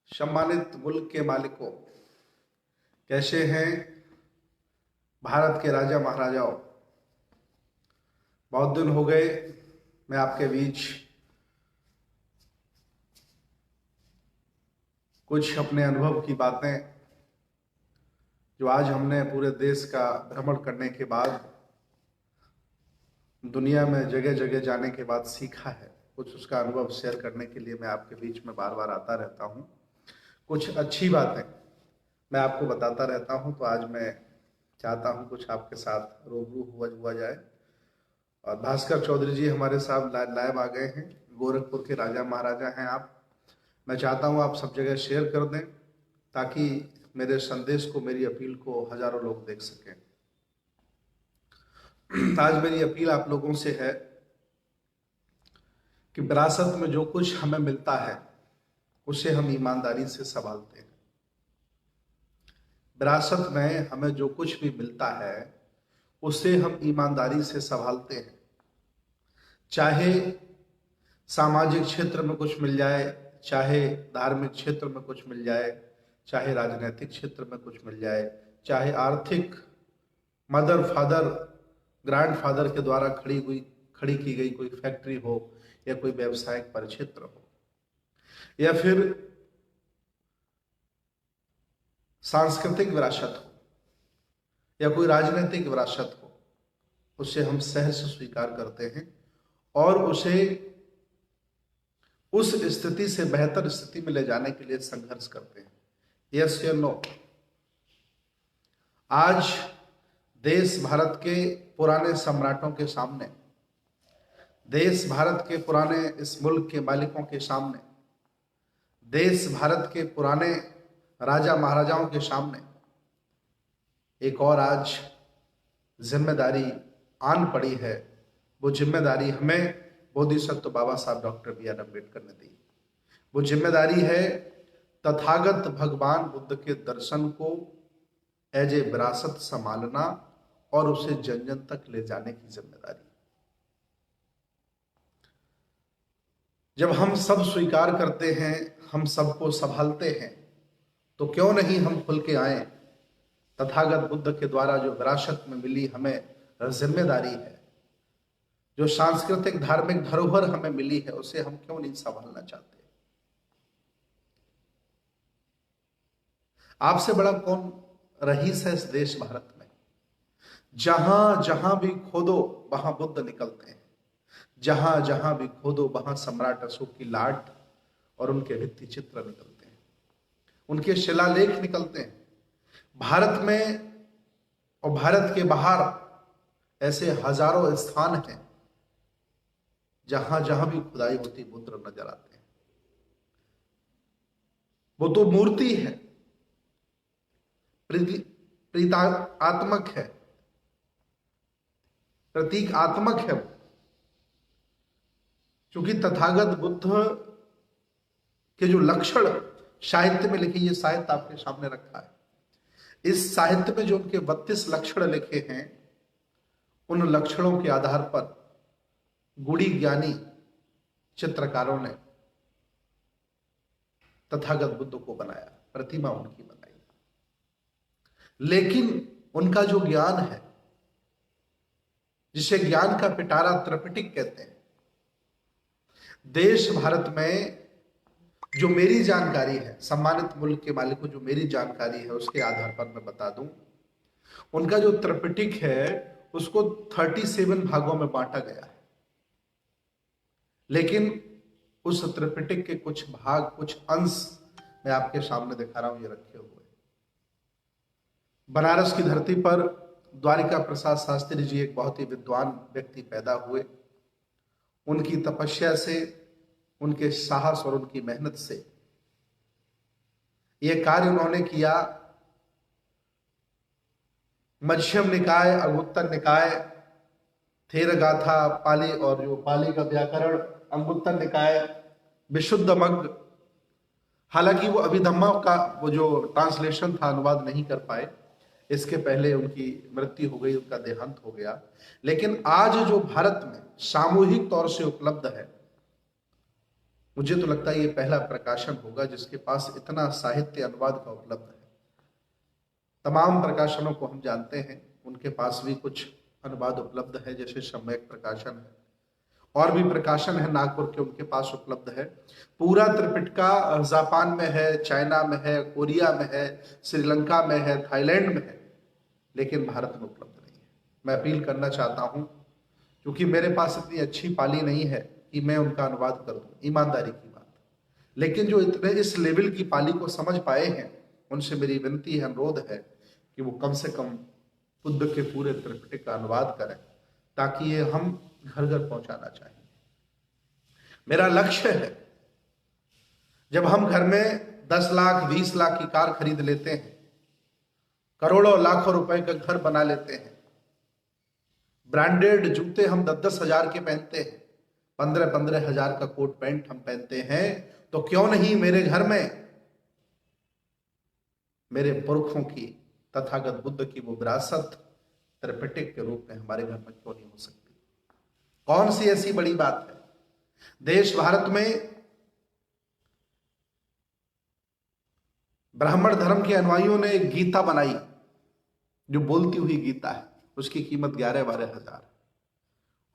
सम्मानित मुल्क के मालिकों, कैसे हैं भारत के राजा महाराजाओं। बहुत दिन हो गए मैं आपके बीच कुछ अपने अनुभव की बातें जो आज हमने पूरे देश का भ्रमण करने के बाद, दुनिया में जगह जगह जाने के बाद सीखा है, कुछ उसका अनुभव शेयर करने के लिए मैं आपके बीच में बार बार आता रहता हूं। कुछ अच्छी बातें मैं आपको बताता रहता हूं, तो आज मैं चाहता हूं कुछ आपके साथ रूबरू हुआ जाए। और भास्कर चौधरी जी हमारे साथ लाइव आ गए हैं, गोरखपुर के राजा महाराजा हैं आप। मैं चाहता हूं आप सब जगह शेयर कर दें ताकि मेरे संदेश को, मेरी अपील को हजारों लोग देख सकें। आज मेरी अपील आप लोगों से है कि विरासत में जो कुछ हमें मिलता है उसे हम ईमानदारी से संभालते हैं। विरासत में हमें जो कुछ भी मिलता है उसे हम ईमानदारी से संभालते हैं। चाहे सामाजिक क्षेत्र में कुछ मिल जाए, चाहे धार्मिक क्षेत्र में कुछ मिल जाए, चाहे राजनीतिक क्षेत्र में कुछ मिल जाए, चाहे आर्थिक मदर फादर ग्रैंडफादर के द्वारा खड़ी की गई कोई फैक्ट्री हो, या कोई व्यवसायिक परिक्षेत्र हो, या फिर सांस्कृतिक विरासत हो, या कोई राजनीतिक विरासत हो, उसे हम सहर्ष स्वीकार करते हैं और उसे उस स्थिति से बेहतर स्थिति में ले जाने के लिए संघर्ष करते हैं। यस या नो? आज देश भारत के पुराने सम्राटों के सामने, देश भारत के पुराने इस मुल्क के मालिकों के सामने, देश भारत के पुराने राजा महाराजाओं के सामने एक और आज जिम्मेदारी आन पड़ी है। वो जिम्मेदारी हमें बोधिसत्व बाबा साहब डॉक्टर बी आर अम्बेडकर ने दी। वो जिम्मेदारी है तथागत भगवान बुद्ध के दर्शन को एज ए विरासत संभालना और उसे जन जन तक ले जाने की जिम्मेदारी। जब हम सब स्वीकार करते हैं, हम सबको संभालते हैं, तो क्यों नहीं हम खुल के आए। तथागत बुद्ध के द्वारा जो विरासत में मिली हमें जिम्मेदारी है, जो सांस्कृतिक धार्मिक धरोहर हमें मिली है, उसे हम क्यों नहीं संभालना चाहते। आपसे बड़ा कौन रईस है इस देश भारत में? जहां जहां भी खोदो वहां बुद्ध निकलते हैं, जहां जहां भी खोदो वहां सम्राट अशोक की लाट और उनके भित्ति चित्र निकलते हैं, उनके शिलालेख निकलते हैं। भारत में और भारत के बाहर ऐसे हजारों स्थान हैं जहां जहां भी खुदाई होती बुद्ध नजर आते हैं। वो तो मूर्ति है, प्रतीकात्मक है, प्रतीकात्मक है। क्योंकि तथागत बुद्ध के जो लक्षण साहित्य में लिखे, ये साहित्य आपके सामने रखा है। इस साहित्य में जो उनके 32 लक्षण लिखे हैं, उन लक्षणों के आधार पर गुणी ज्ञानी चित्रकारों ने तथागत बुद्ध को बनाया, प्रतिमा उनकी बनाई। लेकिन उनका जो ज्ञान है, जिसे ज्ञान का पिटारा त्रिपिटक कहते हैं, देश भारत में जो मेरी जानकारी है, सम्मानित मुल्क के मालिकों, जो मेरी जानकारी है उसके आधार पर मैं बता दूं, उनका जो त्रिपिटक है उसको 37 भागों में बांटा गया है। लेकिन उस त्रिपिटक के कुछ भाग, कुछ अंश मैं आपके सामने दिखा रहा हूं, ये रखे हुए। बनारस की धरती पर द्वारिका प्रसाद शास्त्री जी एक बहुत ही विद्वान व्यक्ति पैदा हुए। उनकी तपस्या से, उनके साहस और उनकी मेहनत से यह कार्य उन्होंने किया। मध्यम निकाय, अगुत्तर निकाय, थेरगाथा, पाली और जो पाली का व्याकरण, अंगुत्तर निकाय, विशुद्ध मग्ग। हालांकि वो अभिधम्मा का वो जो ट्रांसलेशन था, अनुवाद नहीं कर पाए। इसके पहले उनकी मृत्यु हो गई, उनका देहांत हो गया। लेकिन आज जो भारत में सामूहिक तौर से उपलब्ध है मुझे तो लगता है ये पहला प्रकाशन होगा जिसके पास इतना साहित्य अनुवाद का उपलब्ध है। तमाम प्रकाशनों को हम जानते हैं, उनके पास भी कुछ अनुवाद उपलब्ध है, जैसे सम्यक प्रकाशन है, और भी प्रकाशन है नागपुर के, उनके पास उपलब्ध है। पूरा त्रिपिटका जापान में है, चाइना में है, कोरिया में है, श्रीलंका में है, थाईलैंड में है, लेकिन भारत में उपलब्ध नहीं है। मैं अपील करना चाहता हूं, क्योंकि मेरे पास इतनी अच्छी पाली नहीं है कि मैं उनका अनुवाद कर दूं, ईमानदारी की बात। लेकिन जो इतने इस लेवल की पाली को समझ पाए हैं, उनसे मेरी विनती है, अनुरोध है कि वो कम से कम बुद्ध के पूरे त्रिपिटक का अनुवाद करें, ताकि ये हम घर घर पहुंचाना चाहिए। मेरा लक्ष्य है, जब हम घर में 10 लाख 20 लाख की कार खरीद लेते हैं, करोड़ों लाखों रुपए का घर बना लेते हैं, ब्रांडेड जूते हम 10-10 हजार के पहनते हैं, 15-15 हजार का कोट पैंट हम पहनते हैं, तो क्यों नहीं मेरे घर में मेरे पुरखों की, तथागत बुद्ध की वो विरासत त्रिपिटक के रूप में हमारे घर में क्यों नहीं हो सकती? कौन सी ऐसी बड़ी बात है? देश भारत में ब्राह्मण धर्म के अनुयायियों ने एक गीता बनाई, जो बोलती हुई गीता है, उसकी कीमत 11-12 हजार।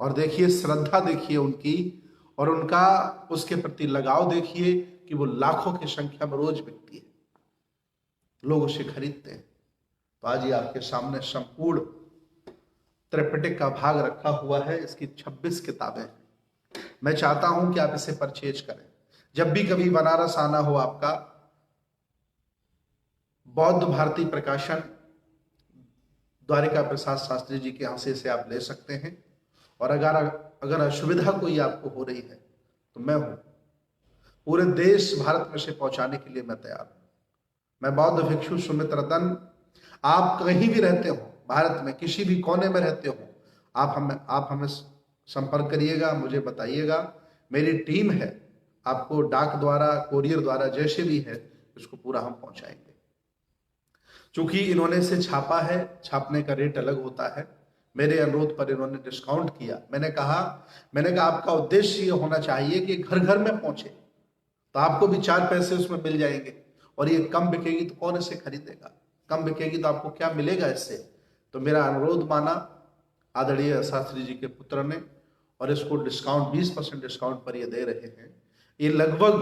और देखिए श्रद्धा, देखिए उनकी, और उनका उसके प्रति लगाव देखिए कि वो लाखों की संख्या में रोज बिकती है, लोग उसे खरीदते हैं। तो आज ये आपके सामने संपूर्ण त्रिपिटक का भाग रखा हुआ है, इसकी 26 किताबें हैं। मैं चाहता हूं कि आप इसे परचेज करें। जब भी कभी बनारस आना हो आपका, बौद्ध भारती प्रकाशन द्वारिका प्रसाद शास्त्री जी के यहां से इसे आप ले सकते हैं। और अगर असुविधा कोई आपको हो रही है, तो मैं हूं, पूरे देश भारत में से पहुंचाने के लिए मैं तैयार हूं। मैं बौद्ध भिक्षु सुमित रतन, आप कहीं भी रहते हो, भारत में किसी भी कोने में रहते हो, आप हमें संपर्क करिएगा, मुझे बताइएगा, मेरी टीम है, आपको डाक द्वारा, कोरियर द्वारा, जैसे भी है, इसको पूरा हम पहुंचाएंगे। चूंकि इन्होंने इसे छापा है, छापने का रेट अलग होता है, मेरे अनुरोध पर इन्होंने डिस्काउंट किया। मैंने कहा आपका उद्देश्य ये होना चाहिए कि घर घर में पहुंचे, तो आपको भी 4 पैसे उसमें मिल जाएंगे। और ये कम बिकेगी तो कौन इसे खरीदेगा? कम बिकेगी तो आपको क्या मिलेगा इससे? तो मेरा अनुरोध माना आदरणीय शास्त्री जी के पुत्र ने, और इसको डिस्काउंट 20% डिस्काउंट पर ये दे रहे हैं। ये लगभग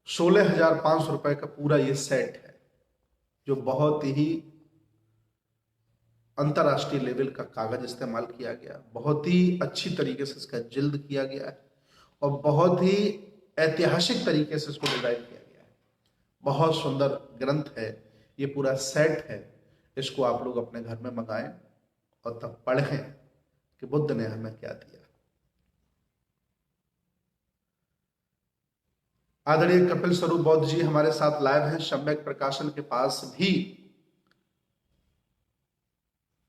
16,500 रुपए का पूरा ये सेट है, जो बहुत ही अंतरराष्ट्रीय लेवल का कागज इस्तेमाल किया गया, बहुत ही अच्छी तरीके से इसका जिल्द किया गया है, और बहुत ही ऐतिहासिक तरीके से इसको डिजाइन किया गया है। बहुत सुंदर ग्रंथ है, ये पूरा सेट है। इसको आप लोग अपने घर में मंगाएं और तब पढ़ें कि बुद्ध ने हमें क्या दिया। आदरणीय कपिल स्वरूप बौद्ध जी हमारे साथ लाइव हैं। सम्यक प्रकाशन के पास भी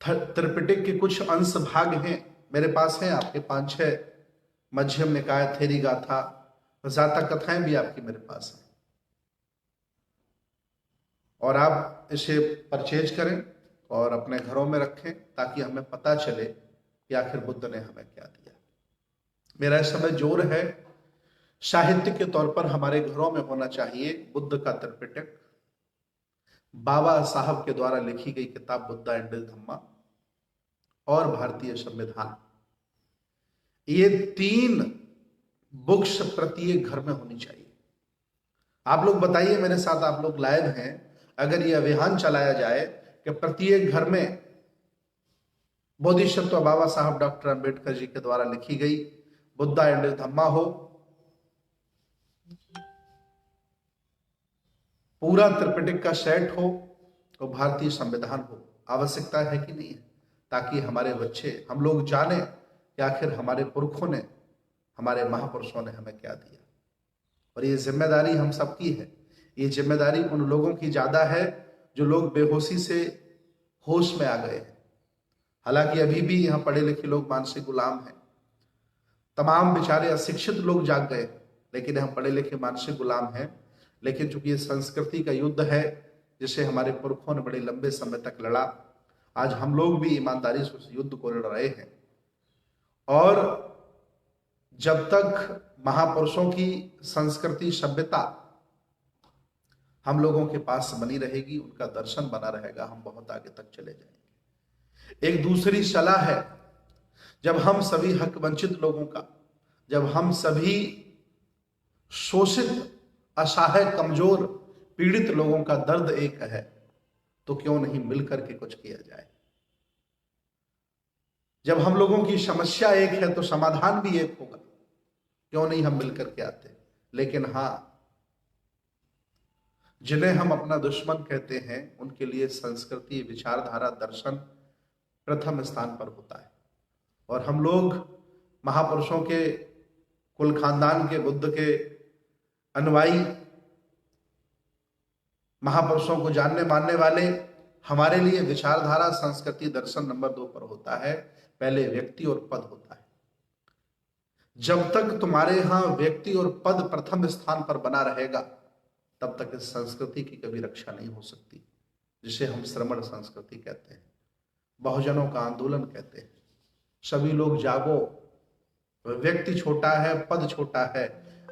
त्रिपिटक के कुछ अंश भाग हैं, मेरे पास हैं, आपके 5-6 मध्यम निकाय, थेरी गाथा, जाता कथाएं भी आपकी मेरे पास हैं। और आप इसे परचेज करें और अपने घरों में रखें, ताकि हमें पता चले कि आखिर बुद्ध ने हमें क्या दिया। मेरा इस समय जोर है, साहित्य के तौर पर हमारे घरों में होना चाहिए बुद्ध का त्रिपिटक, बाबा साहब के द्वारा लिखी गई किताब बुद्धा एंड धम्मा, और भारतीय संविधान। ये 3 बुक्स प्रत्येक घर में होनी चाहिए। आप लोग बताइए मेरे साथ, आप लोग लाइव हैं, अगर ये अभियान चलाया जाए कि प्रत्येक घर में बोधिसत्व बाबा साहब डॉक्टर अंबेडकर जी के द्वारा लिखी गई बुद्धा एंड धम्मा हो, पूरा त्रिपिटक का सेट हो, तो भारतीय संविधान हो। आवश्यकता है कि नहीं है? ताकि हमारे बच्चे, हम लोग जाने कि आखिर हमारे पुरखों ने, हमारे महापुरुषों ने हमें क्या दिया। और ये जिम्मेदारी हम सबकी है। ये जिम्मेदारी उन लोगों की ज्यादा है जो लोग बेहोशी से होश में आ गए हैं। हालांकि अभी भी यहाँ पढ़े लिखे लोग मानसिक गुलाम हैं, तमाम बेचारे अशिक्षित लोग जाग गए, लेकिन हम पढ़े लिखे मानसिक गुलाम हैं। लेकिन चूंकि ये संस्कृति का युद्ध है, जिसे हमारे पुरखों ने बड़े लंबे समय तक लड़ा, आज हम लोग भी ईमानदारी से उस युद्ध को लड़ रहे हैं। और जब तक महापुरुषों की संस्कृति सभ्यता हम लोगों के पास बनी रहेगी, उनका दर्शन बना रहेगा, हम बहुत आगे तक चले जाएंगे। एक दूसरी सलाह है, जब हम सभी हक वंचित लोगों का, जब हम सभी शोषित, असहाय, कमजोर, पीड़ित लोगों का दर्द एक है, तो क्यों नहीं मिलकर के कुछ किया जाए। जब हम लोगों की समस्या एक है तो समाधान भी एक होगा, क्यों नहीं हम मिलकर के आते। लेकिन हां, जिन्हें हम अपना दुश्मन कहते हैं उनके लिए संस्कृति, विचारधारा, दर्शन प्रथम स्थान पर होता है। और हम लोग महापुरुषों के कुल खानदान के, बुद्ध के अनुयायी, महापुरुषों को जानने मानने वाले, हमारे लिए विचारधारा, संस्कृति, दर्शन नंबर 2 पर होता है। पहले व्यक्ति और पद होता है। जब तक तुम्हारे यहां व्यक्ति और पद प्रथम स्थान पर बना रहेगा, तब तक इस संस्कृति की कभी रक्षा नहीं हो सकती, जिसे हम श्रमण संस्कृति कहते हैं, बहुजनों का आंदोलन कहते हैं। सभी लोग जागो, व्यक्ति छोटा है, पद छोटा है,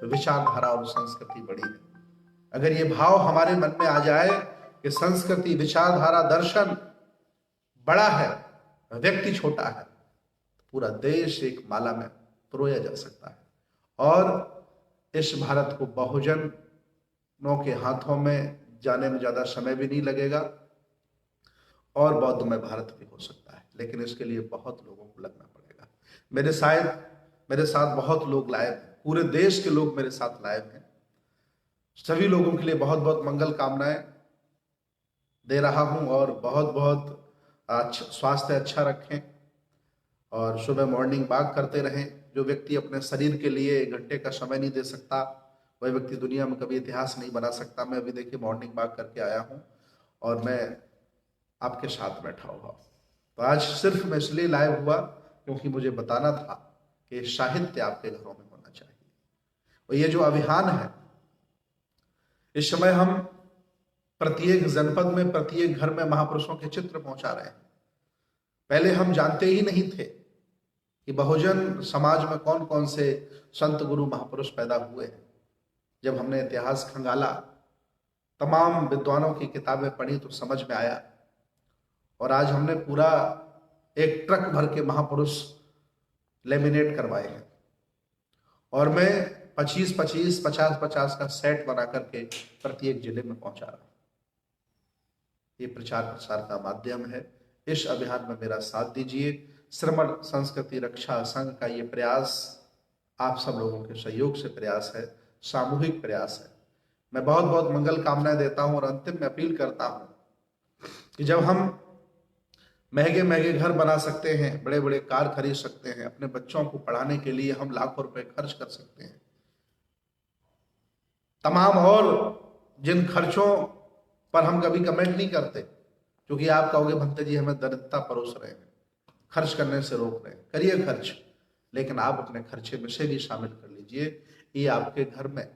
विचारधारा और संस्कृति बड़ी है। अगर ये भाव हमारे मन में आ जाए कि संस्कृति, विचारधारा, दर्शन बड़ा है, व्यक्ति छोटा है, तो पूरा देश एक माला में पिरोया जा सकता है। और इस भारत को बहुजनों के हाथों में जाने में ज्यादा समय भी नहीं लगेगा और बौद्धमय भारत भी हो सकता है। लेकिन इसके लिए बहुत लोगों को लगना पड़ेगा। मेरे साथ बहुत लोग लाइव हैं, पूरे देश के लोग मेरे साथ लाइव हैं। सभी लोगों के लिए बहुत बहुत मंगल कामनाएं दे रहा हूं और बहुत बहुत स्वास्थ्य अच्छा रखें और सुबह मॉर्निंग वॉक करते रहें। जो व्यक्ति अपने शरीर के लिए 1 घंटे का समय नहीं दे सकता, वह व्यक्ति दुनिया में कभी इतिहास नहीं बना सकता। मैं अभी देखिए मॉर्निंग वॉक करके आया हूं और मैं आपके साथ बैठा हुआ। तो आज सिर्फ मैं इसलिए लाइव हुआ क्योंकि मुझे बताना था कि साहित्य आपके घरों में होना चाहिए। और ये जो अभियान है, इस समय हम प्रत्येक जनपद में, प्रत्येक घर में महापुरुषों के चित्र पहुंचा रहे हैं। पहले हम जानते ही नहीं थे कि बहुजन समाज में कौन कौन से संत, गुरु, महापुरुष पैदा हुए हैं। जब हमने इतिहास खंगाला, तमाम विद्वानों की किताबें पढ़ी, तो समझ में आया। और आज हमने पूरा एक ट्रक भर के महापुरुष लेमिनेट करवाए हैं और मैं 25-25, 50-50 का सेट बना करके प्रत्येक जिले में पहुंचा रहा हूं। ये प्रचार प्रसार का माध्यम है। इस अभियान में मेरा साथ दीजिए। श्रमण संस्कृति रक्षा संघ का ये प्रयास आप सब लोगों के सहयोग से प्रयास है, सामूहिक प्रयास है। मैं बहुत बहुत मंगल कामनाएं देता हूं और अंतिम में अपील करता हूं कि जब हम महंगे महंगे घर बना सकते हैं, बड़े बड़े कार खरीद सकते हैं, अपने बच्चों को पढ़ाने के लिए हम लाखों रुपए खर्च कर सकते हैं, तमाम और जिन खर्चों पर हम कभी कमेंट नहीं करते, क्योंकि आप कहोगे भंते जी हमें दरिद्रता परोस रहे हैं, खर्च करने से रोक रहे हैं। करिए खर्च, लेकिन आप अपने खर्चे में से भी शामिल कर लीजिए। ये आपके घर में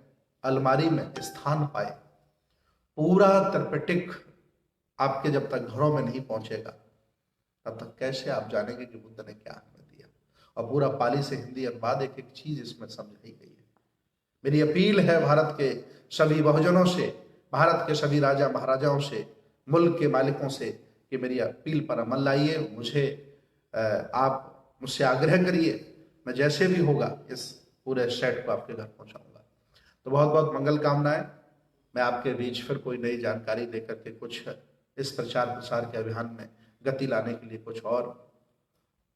अलमारी में स्थान पाए। पूरा त्रिपिटक आपके जब तक घरों में नहीं पहुंचेगा, तब तक कैसे आप जानेंगे कि बुद्ध ने क्या हमें दिया। और पूरा पाली से हिंदी अनुवाद, एक एक चीज इसमें समझाई गई है। मेरी अपील है भारत के सभी बहुजनों से, भारत के सभी राजा महाराजाओं से, मुल्क के मालिकों से कि मेरी अपील पर अमल लाइए। आप मुझसे आग्रह करिए, मैं जैसे भी होगा इस पूरे सेट को आपके घर पहुंचाऊंगा। तो बहुत बहुत मंगल कामनाएं। मैं आपके बीच फिर कोई नई जानकारी लेकर के कुछ इस प्रचार प्रसार के अभियान में गति लाने के लिए कुछ और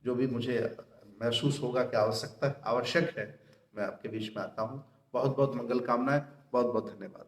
जो भी मुझे महसूस होगा कि आवश्यक है, मैं आपके बीच में आता हूं। बहुत बहुत मंगल कामनाएं, बहुत बहुत धन्यवाद।